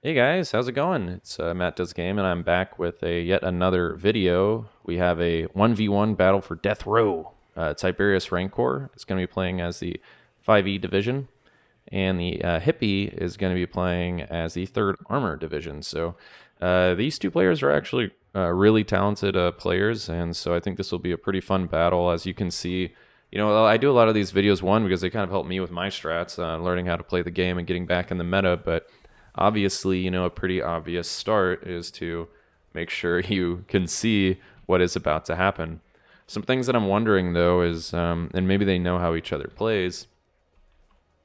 Hey guys, how's it going? It's Matt Does Game, and I'm back with a yet another video. We have a 1v1 battle for Death Row. Tiberius Rancor is going to be playing as the 5E division, and the Hippie is going to be playing as the 3rd Armor division. So these two players are actually really talented players, and so I think this will be a pretty fun battle. As you can see, I do a lot of these videos, one, because they kind of help me with my strats, learning how to play the game and getting back in the meta, but obviously, a pretty obvious start is to make sure you can see what is about to happen. Some things that I'm wondering, though, is, and maybe they know how each other plays,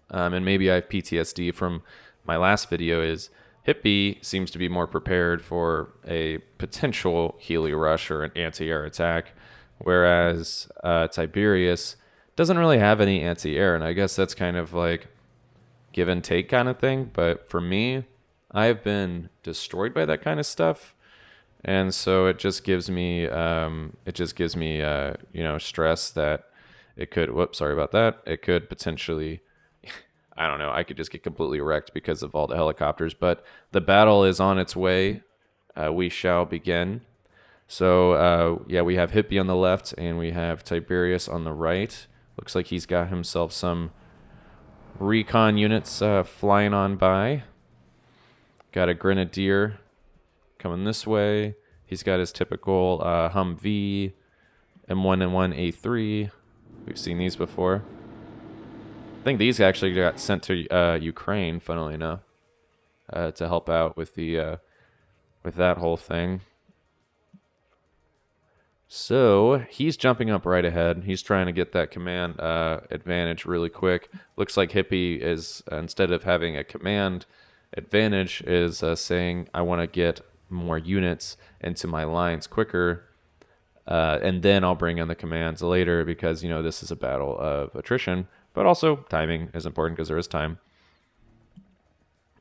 and maybe I have PTSD from my last video, is Hippie seems to be more prepared for a potential Healy rush or an anti-air attack, whereas Tiberius doesn't really have any anti-air, and I guess that's kind of like give and take kind of thing. But for me, I've been destroyed by that kind of stuff, and so it just gives me stress that it could. Whoops, sorry about that. It could potentially. I don't know. I could just get completely wrecked because of all the helicopters. But the battle is on its way. We shall begin. So yeah, we have Hippie on the left and we have Tiberius on the right. Looks like he's got himself some recon units flying on by. Got a Grenadier coming this way. He's got his typical Humvee, M1 A3. We've seen these before. I think these actually got sent to Ukraine, funnily enough, to help out with the with that whole thing. So he's jumping up right ahead. He's trying to get that command advantage really quick. Looks like Hippie is, instead of having a command advantage, is saying, I want to get more units into my lines quicker, and then I'll bring in the commands later because, this is a battle of attrition, but also timing is important because there is time.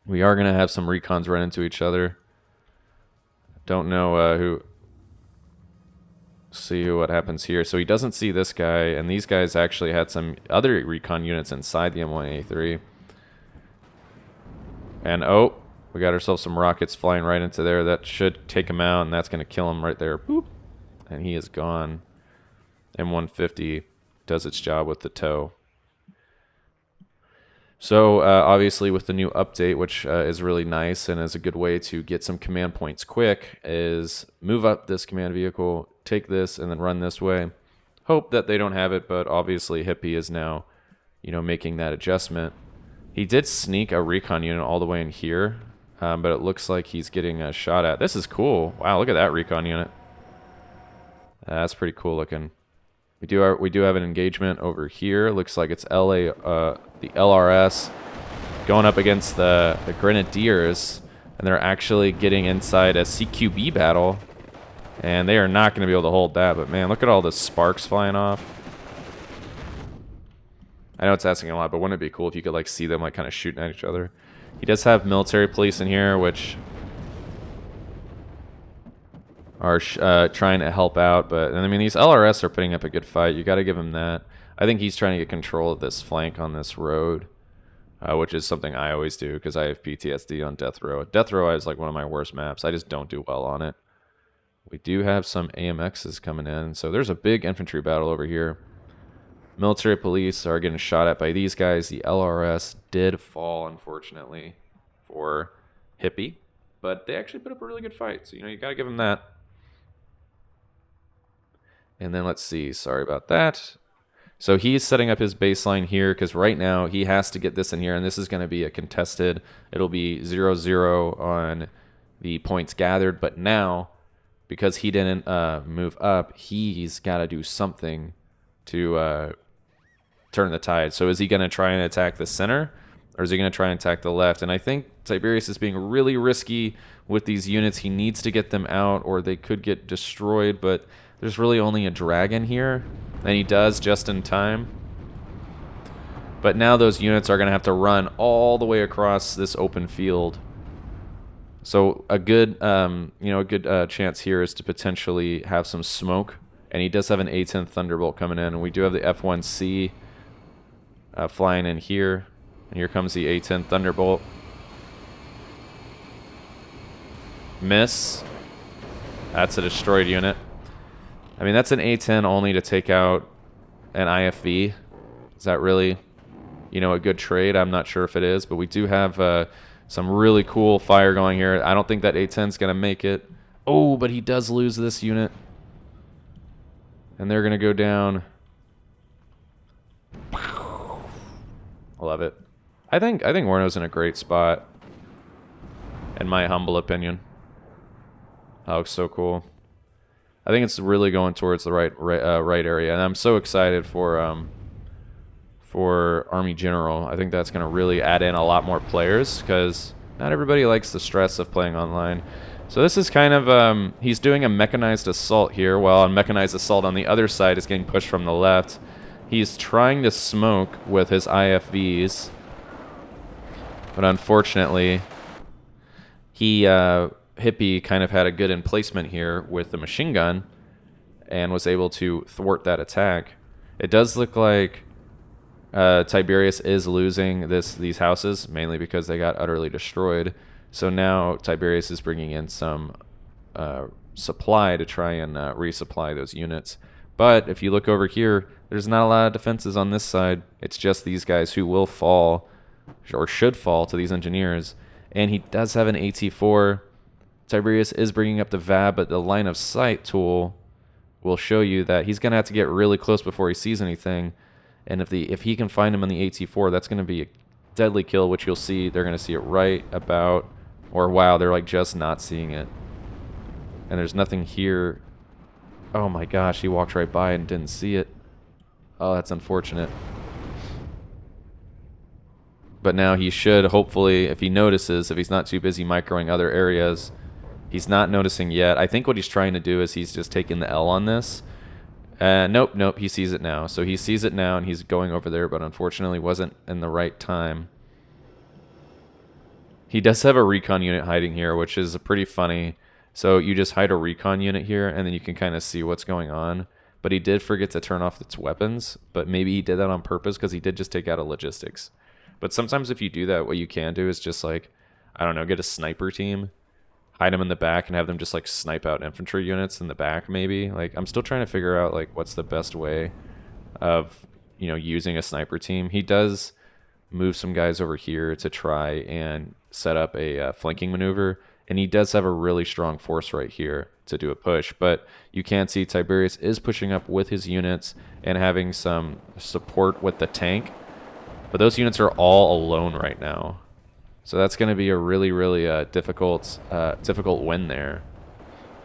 We are going to have some recons run into each other. Don't know who... See what happens here. So he doesn't see this guy, and these guys actually had some other recon units inside the M1A3. And oh, we got ourselves some rockets flying right into there. That should take him out, and that's going to kill him right there. Boop. And he is gone. M150 does its job with the tow. So obviously with the new update, which is really nice and is a good way to get some command points quick, is move up this command vehicle, take this, and then run this way. Hope that they don't have it, but obviously Hippie is now, making that adjustment. He did sneak a recon unit all the way in here, but it looks like he's getting a shot at. This is cool. Wow, look at that recon unit. That's pretty cool looking. We do have an engagement over here. Looks like it's the LRS going up against the Grenadiers, and they're actually getting inside a CQB battle, and they are not going to be able to hold that. But man, look at all the sparks flying off. I know it's asking a lot, but wouldn't it be cool if you could like see them like kind of shooting at each other? He does have military police in here, which are trying to help out, but I mean, these LRS are putting up a good fight. You got to give him that. I think he's trying to get control of this flank on this road, which is something I always do because I have PTSD on Death Row. Death Row is like one of my worst maps. I just don't do well on it. We do have some AMXs coming in, so there's a big infantry battle over here. Military police are getting shot at by these guys. The LRS did fall, unfortunately, for Hippie, but they actually put up a really good fight, so you got to give them that. And then let's see, sorry about that. So he's setting up his baseline here because right now he has to get this in here, and this is going to be a contested. It'll be 0-0 on the points gathered, but now, because he didn't move up, he's got to do something to turn the tide. So is he going to try and attack the center, or is he going to try and attack the left? And I think Tiberius is being really risky with these units. He needs to get them out, or they could get destroyed, but there's really only a dragon here, and he does just in time. But now those units are going to have to run all the way across this open field. So a good, chance here is to potentially have some smoke, and he does have an A-10 Thunderbolt coming in, and we do have the F1C flying in here, and here comes the A-10 Thunderbolt. Miss. That's a destroyed unit. I mean, that's an A-10 only to take out an IFV. Is that really, you know, a good trade? I'm not sure if it is, but we do have some really cool fire going here. I don't think that A-10 is going to make it. Oh, but he does lose this unit. And they're going to go down. I love it. I think WARNO's in a great spot, in my humble opinion. That looks so cool. I think it's really going towards the right area, and I'm so excited for Army General. I think that's going to really add in a lot more players, because not everybody likes the stress of playing online. So this is kind of, he's doing a mechanized assault here, while a mechanized assault on the other side is getting pushed from the left. He's trying to smoke with his IFVs, but unfortunately, he, Hippie kind of had a good emplacement here with the machine gun and was able to thwart that attack. It does look like Tiberius is losing these houses, mainly because they got utterly destroyed. So now Tiberius is bringing in some supply to try and resupply those units. But if you look over here, there's not a lot of defenses on this side. It's just these guys who will fall, or should fall, to these engineers. And he does have an AT-4. Tiberius is bringing up the VAB, but the line of sight tool will show you that he's going to have to get really close before he sees anything. And if he can find him on the AT-4, that's going to be a deadly kill, which you'll see. They're going to see it right about, or wow, they're like just not seeing it. And there's nothing here. Oh my gosh, he walked right by and didn't see it. Oh, that's unfortunate. But now he should, hopefully, if he notices, if he's not too busy microing other areas, he's not noticing yet. I think what he's trying to do is he's just taking the L on this. Nope, he sees it now. So he sees it now, and he's going over there, but unfortunately wasn't in the right time. He does have a recon unit hiding here, which is pretty funny. So you just hide a recon unit here, and then you can kind of see what's going on. But he did forget to turn off its weapons, but maybe he did that on purpose because he did just take out a logistics. But sometimes if you do that, what you can do is just like, I don't know, get a sniper team, hide them in the back, and have them just like snipe out infantry units in the back maybe. Like, I'm still trying to figure out like what's the best way of, you know, using a sniper team. He does move some guys over here to try and set up a flanking maneuver, and he does have a really strong force right here to do a push. But you can see Tiberius is pushing up with his units and having some support with the tank. But those units are all alone right now. So that's going to be a really, really difficult win there.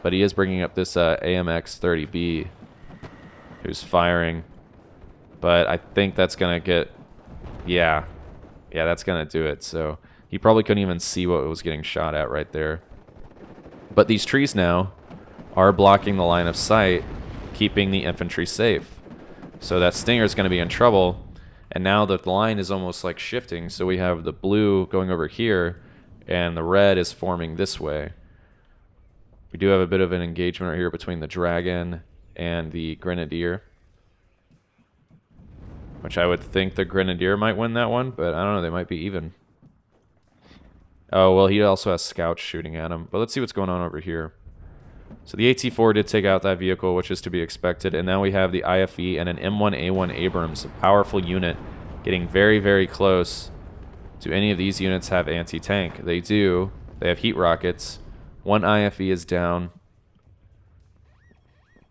But he is bringing up this AMX-30B, who's firing. But I think that's going to get... Yeah, that's going to do it. So he probably couldn't even see what was getting shot at right there. But these trees now are blocking the line of sight, keeping the infantry safe. So that Stinger is going to be in trouble. And now the line is almost like shifting. So we have the blue going over here, and the red is forming this way. We do have a bit of an engagement right here between the Dragon and the Grenadier, which I would think the Grenadier might win that one, but I don't know, they might be even. Oh, well, he also has scouts shooting at him. But let's see what's going on over here. So the AT-4 did take out that vehicle, which is to be expected. And now we have the IFE and an M1A1 Abrams, a powerful unit, getting very, very close. Do any of these units have anti-tank? They do. They have heat rockets. One IFE is down.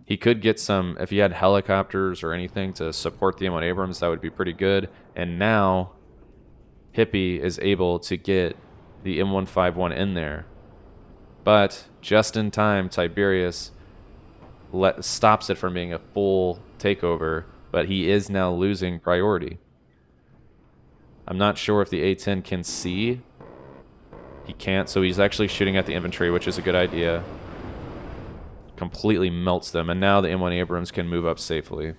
He could get some, if he had helicopters or anything to support the M1 Abrams, that would be pretty good. And now Hippie is able to get the M151 in there. But just in time, Tiberius stops it from being a full takeover, but he is now losing priority. I'm not sure if the A-10 can see. He can't, so he's actually shooting at the infantry, which is a good idea. Completely melts them, and now the M1 Abrams can move up safely.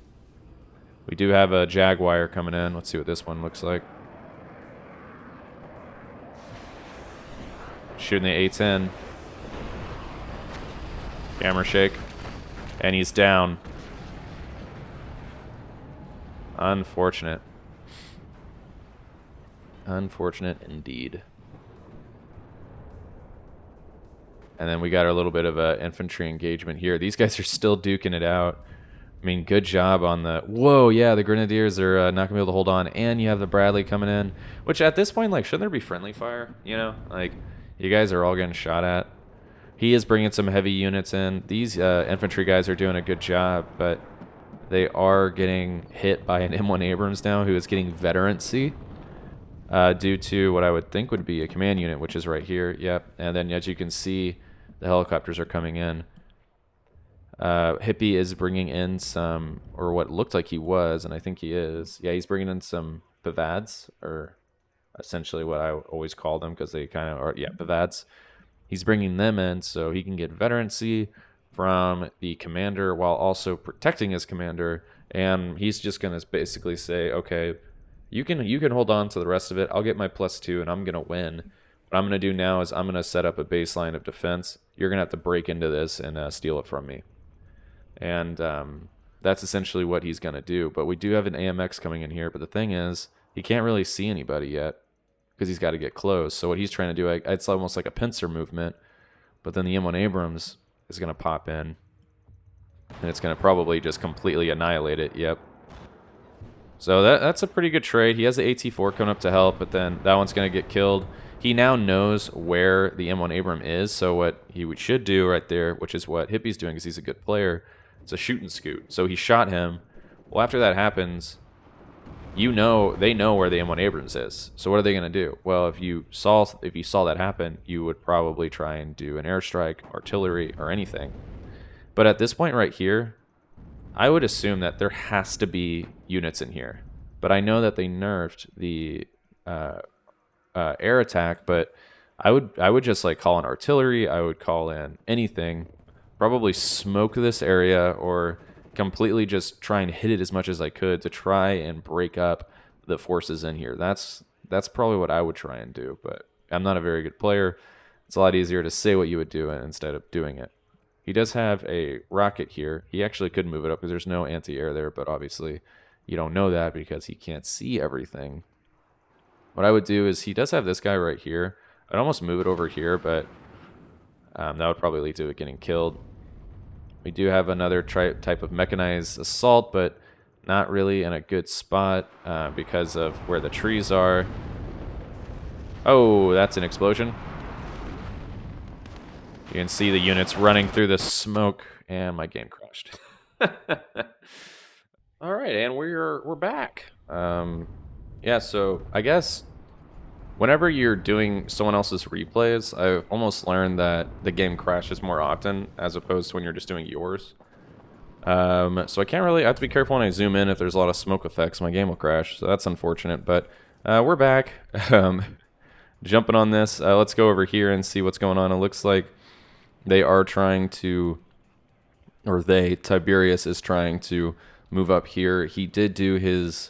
We do have a Jaguar coming in. Let's see what this one looks like. Shooting the A-10. Camera shake. And he's down. Unfortunate. Unfortunate indeed. And then we got a little bit of a infantry engagement here. These guys are still duking it out. I mean, good job on the... Whoa, yeah, the Grenadiers are not going to be able to hold on. And you have the Bradley coming in. Which, at this point, like, shouldn't there be friendly fire? You know? Like, you guys are all getting shot at. He is bringing some heavy units in. These infantry guys are doing a good job, but they are getting hit by an M1 Abrams now, who is getting veterancy due to what I would think would be a command unit, which is right here. Yep. And then, as you can see, the helicopters are coming in. Hippie is bringing in some, or what looked like he was, and I think he is. Yeah, he's bringing in some Pavads, or essentially what I always call them, because they kind of are, yeah, Pavads. He's bringing them in so he can get veterancy from the commander while also protecting his commander, and he's just going to basically say, okay, you can hold on to the rest of it. I'll get my +2, and I'm going to win. What I'm going to do now is I'm going to set up a baseline of defense. You're going to have to break into this and steal it from me. And that's essentially what he's going to do. But we do have an AMX coming in here. But the thing is, he can't really see anybody yet because he's got to get close. So what he's trying to do, it's almost like a pincer movement. But then the M1 Abrams is going to pop in. And it's going to probably just completely annihilate it. Yep. So that's a pretty good trade. He has the AT4 coming up to help, but then that one's going to get killed. He now knows where the M1 Abram is. So what he should do right there, which is what Hippie's doing because he's a good player, it's a shoot and scoot. So he shot him. Well, after that happens, they know where the M1 Abrams is. So what are they going to do? Well, if you saw that happen, you would probably try and do an airstrike, artillery, or anything. But at this point right here, I would assume that there has to be units in here. But I know that they nerfed the air attack, but I would just like call in artillery. I would call in anything. Probably smoke this area or completely just try and hit it as much as I could to try and break up the forces in here. That's probably what I would try and do, but I'm not a very good player. It's a lot easier to say what you would do instead of doing it. He does have a rocket here. He actually could move it up because there's no anti-air there, but obviously you don't know that because he can't see everything. What I would do is he does have this guy right here. I'd almost move it over here, but that would probably lead to it getting killed. We do have another type of mechanized assault, but not really in a good spot because of where the trees are. Oh, that's an explosion. You can see the units running through the smoke, and my game crashed. All right, and we're back. Yeah, so I guess whenever you're doing someone else's replays, I've almost learned that the game crashes more often as opposed to when you're just doing yours. So I have to be careful when I zoom in. If there's a lot of smoke effects, my game will crash. So that's unfortunate, but we're back. Jumping on this, let's go over here and see what's going on. It looks like they are trying to, Tiberius is trying to move up here. He did do his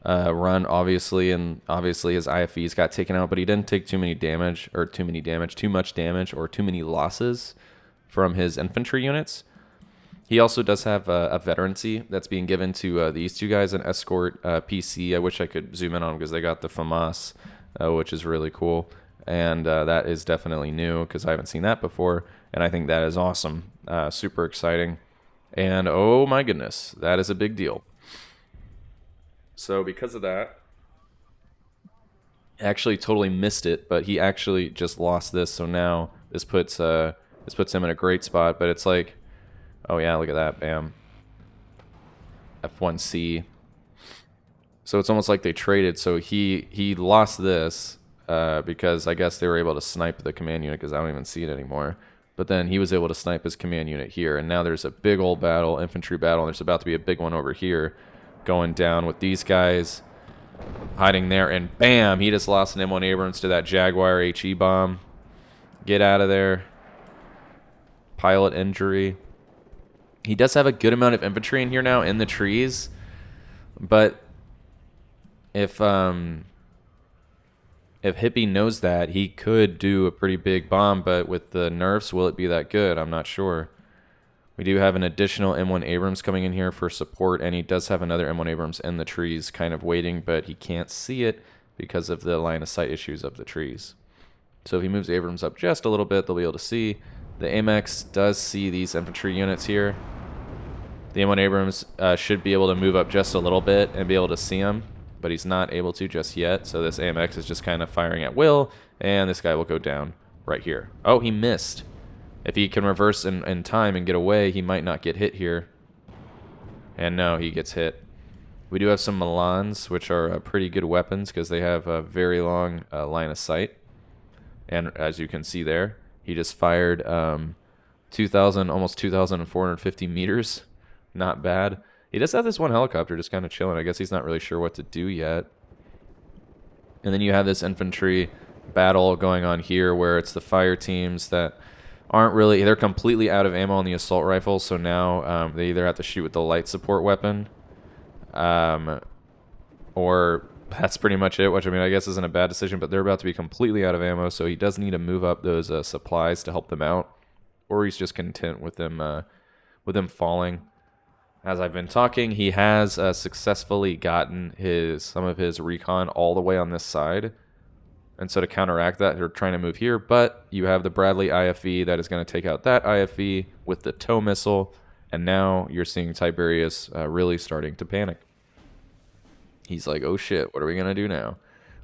run, obviously, and obviously his IFEs got taken out, but he didn't take too much damage, or too many losses from his infantry units. He also does have a veterancy that's being given to these two guys, an escort PC. I wish I could zoom in on them because they got the FAMAS, which is really cool. And that is definitely new because I haven't seen that before. And I think that is awesome. Super exciting. And oh my goodness, that is a big deal. So because of that, actually totally missed it, but he actually just lost this. So now this puts him in a great spot. But it's like, oh yeah, look at that, bam. F1C. So it's almost like they traded. So he lost this because I guess they were able to snipe the command unit because I don't even see it anymore. But then he was able to snipe his command unit here. And now there's a big old battle, infantry battle, and there's about to be a big one over here going down with these guys hiding there. And bam, he just lost an M1 Abrams to that Jaguar HE bomb. Get out of there. Pilot injury. He does have a good amount of infantry in here now in the trees. But if Hippie knows that, he could do a pretty big bomb, but with the nerfs, will it be that good? I'm not sure. We do have an additional M1 Abrams coming in here for support, and he does have another M1 Abrams in the trees kind of waiting, but he can't see it because of the line of sight issues of the trees. So if he moves Abrams up just a little bit, they'll be able to see. The AMX does see these infantry units here. The M1 Abrams should be able to move up just a little bit and be able to see them, but he's not able to just yet. So this AMX is just kind of firing at will, and this guy will go down right here. Oh, he missed. If he can reverse in time and get away, he might not get hit here. And no, he gets hit. We do have some Milans, which are pretty good weapons because they have a very long line of sight. And as you can see there, he just fired 2,000, almost 2,450 meters. Not bad. He does have this one helicopter just kind of chilling. I guess he's not really sure what to do yet. And then you have this infantry battle going on here where it's the fire teams that aren't really, they're completely out of ammo on the assault rifle. So now they either have to shoot with the light support weapon or that's pretty much it, which I mean, I guess isn't a bad decision, but they're about to be completely out of ammo. So he does need to move up those supplies to help them out, or he's just content with them falling. As I've been talking, he has successfully gotten some of his recon all the way on this side. And so to counteract that, they're trying to move here. But you have the Bradley IFV that is going to take out that IFV with the tow missile. And now you're seeing Tiberius really starting to panic. He's like, oh shit, what are we going to do now?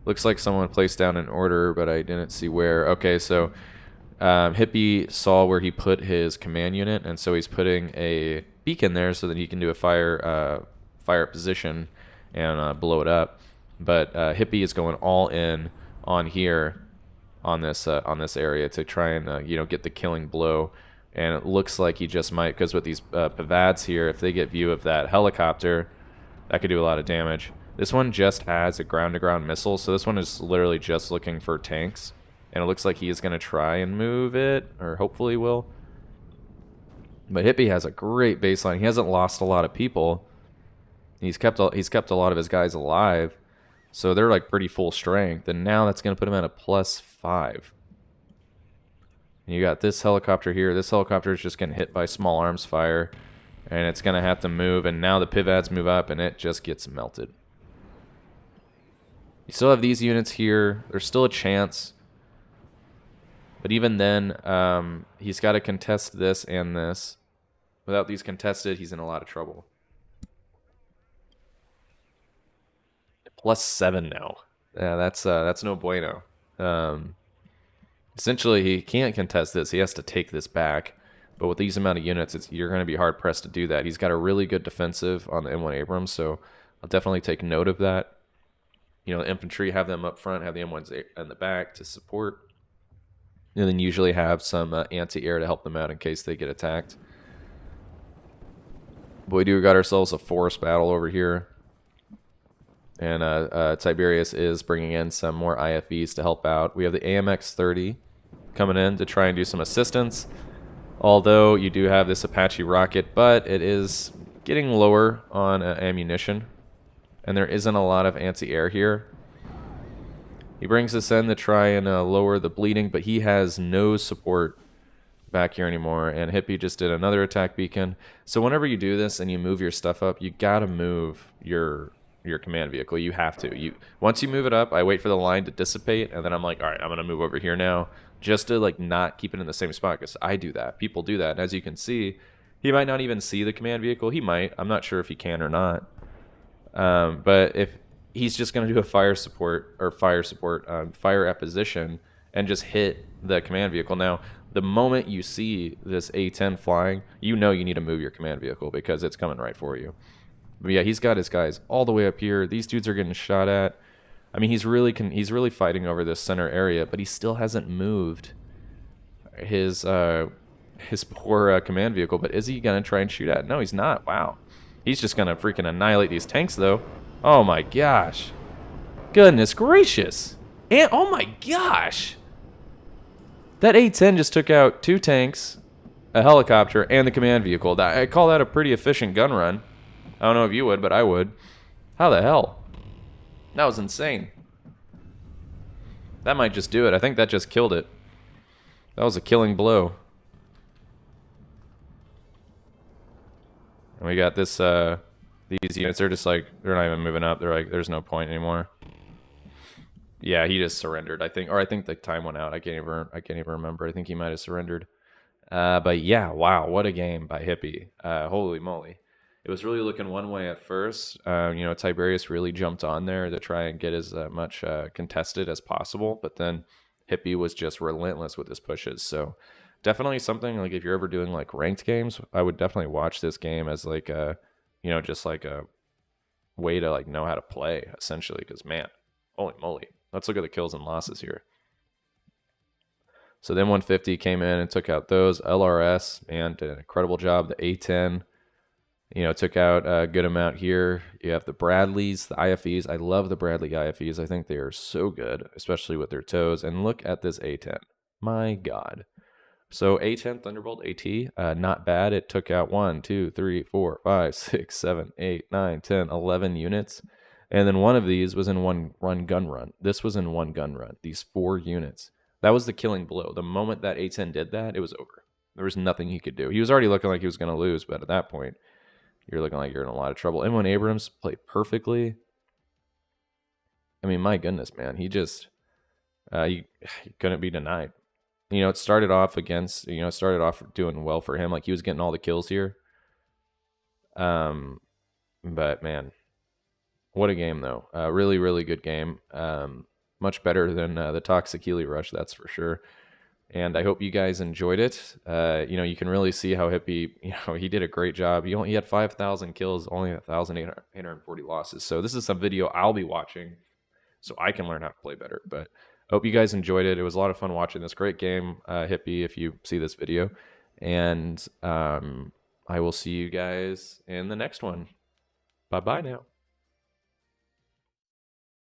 Looks like someone placed down an order, but I didn't see where. Okay, so Hippie saw where he put his command unit, and so he's putting a beacon there so that he can do a fire position and blow it up. But Hippie is going all in on here on this area to try and get the killing blow. And it looks like he just might, because with these Pavads here, if they get view of that helicopter, that could do a lot of damage. This one just has a ground-to-ground missile, so this one is literally just looking for tanks. And it looks like he is going to try and move it, or hopefully will. But Hippie has a great baseline. He hasn't lost a lot of people. He's kept a lot of his guys alive, so they're like pretty full strength. And now that's going to put him at a +5. And you got this helicopter here. This helicopter is just getting hit by small arms fire, and it's going to have to move. And now the Pivads move up, and it just gets melted. You still have these units here. There's still a chance. But even then, he's got to contest this and this. Without these contested, he's in a lot of trouble. +7 now. Yeah, that's no bueno. Essentially, he can't contest this. He has to take this back. But with these amount of units, you're going to be hard-pressed to do that. He's got a really good defensive on the M1 Abrams, so I'll definitely take note of that. The infantry, have them up front, have the M1s in the back to support. And then usually have some anti-air to help them out in case they get attacked. But we do got ourselves a forest battle over here. And Tiberius is bringing in some more IFVs to help out. We have the AMX-30 coming in to try and do some assistance. Although you do have this Apache rocket, but it is getting lower on ammunition. And there isn't a lot of anti-air here. He brings this in to try and lower the bleeding, but he has no support back here anymore. And Hippie just did another attack beacon. So whenever you do this and you move your stuff up, you gotta move your command vehicle. You have to. Once you move it up, I wait for the line to dissipate, and then I'm like, all right, I'm gonna move over here now, just to like not keep it in the same spot, because I do that. People do that, and as you can see, he might not even see the command vehicle. He might. I'm not sure if he can or not. But if he's just going to do a fire at position and just hit the command vehicle. Now, the moment you see this A-10 flying, you know you need to move your command vehicle because it's coming right for you. But yeah, he's got his guys all the way up here. These dudes are getting shot at. I mean, he's really fighting over this center area, but he still hasn't moved his poor command vehicle. But is he going to try and shoot at? No, he's not. Wow. He's just going to freaking annihilate these tanks, though. Oh, my gosh. Goodness gracious. And, oh, my gosh. That A-10 just took out 2 tanks, a helicopter, and the command vehicle. I call that a pretty efficient gun run. I don't know if you would, but I would. How the hell? That was insane. That might just do it. I think that just killed it. That was a killing blow. And we got this, these units, they're just like, they're not even moving up. They're like, there's no point anymore. Yeah, he just surrendered, I think. Or I think the time went out. I can't even remember. I think he might have surrendered. But yeah, wow, what a game by Hippie. Holy moly. It was really looking one way at first. Tiberius really jumped on there to try and get as much contested as possible, but then Hippie was just relentless with his pushes. So definitely something like if you're ever doing like ranked games, I would definitely watch this game as like a, just like a way to like know how to play essentially. Because man, holy moly, let's look at the kills and losses here. So then 150 came in and took out those. LRS, man, did an incredible job. The A-10, took out a good amount here. You have the Bradleys, the IFEs. I love the Bradley IFEs. I think they are so good, especially with their toes. And look at this A-10. My God. So A-10 Thunderbolt AT, not bad. It took out 1, 2, 3, 4, 5, 6, 7, 8, 9, 10, 11 units. And then one of these was in one gun run. This was in one gun run. These 4 units. That was the killing blow. The moment that A-10 did that, it was over. There was nothing he could do. He was already looking like he was going to lose, but at that point, you're looking like you're in a lot of trouble. M1 Abrams played perfectly. I mean, my goodness, man. He just, he couldn't be denied. It started off doing well for him. Like he was getting all the kills here. But man, what a game though. Really, really good game. Much better than the Toxic Healy Rush, that's for sure. And I hope you guys enjoyed it. You can really see how Hippie, he did a great job. He had 5,000 kills, only 1,840 losses. So this is a video I'll be watching so I can learn how to play better. But I hope you guys enjoyed it. It was a lot of fun watching this great game, Hippie, if you see this video. And I will see you guys in the next one. Bye-bye now.